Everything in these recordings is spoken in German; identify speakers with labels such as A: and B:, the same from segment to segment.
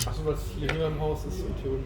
A: Achso, weil es hier im Haus ist in Tune.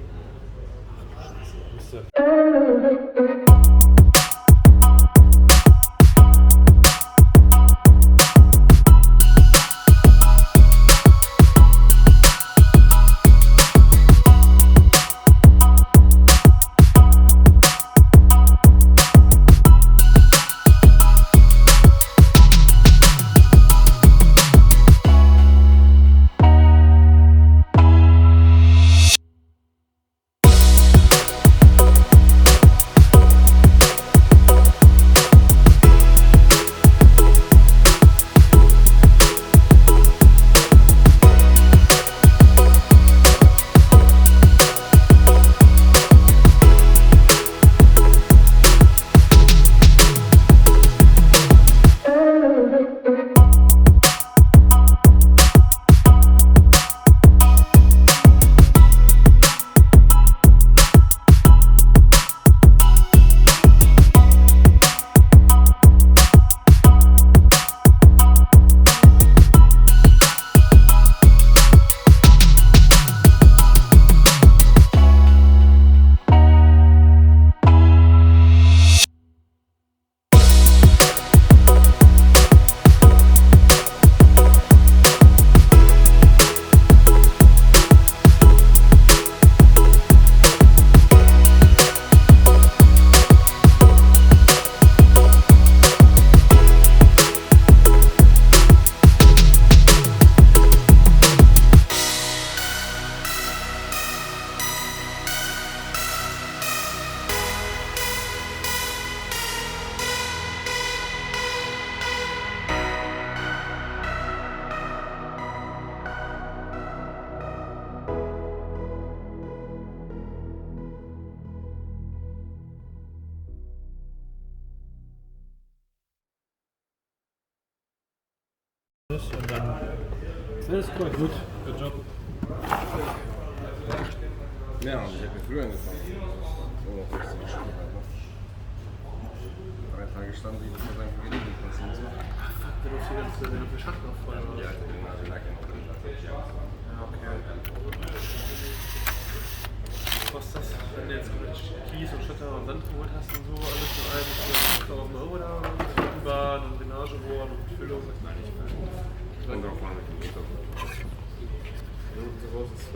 A: Und dann. Alles cool. Gut. Good job.
B: Ja, und ich hätte mir früher angefangen. So, 60 Stunden halt noch. 3 Tage stand ich, das hat einfach geregnet, was ich muss machen.
A: Ach, fuck, du hast die ganze Schatten noch voll.
B: Ja, ich bin also lag ja noch drin.
A: Ja, okay. Was kostet das, wenn du jetzt Kies und Schotter und Sand geholt hast und so, alles für 1.000 Euro da? Und Bahn und Drainagebord und Füllung, das meine ich.
B: Und auch mal mit dem Motor.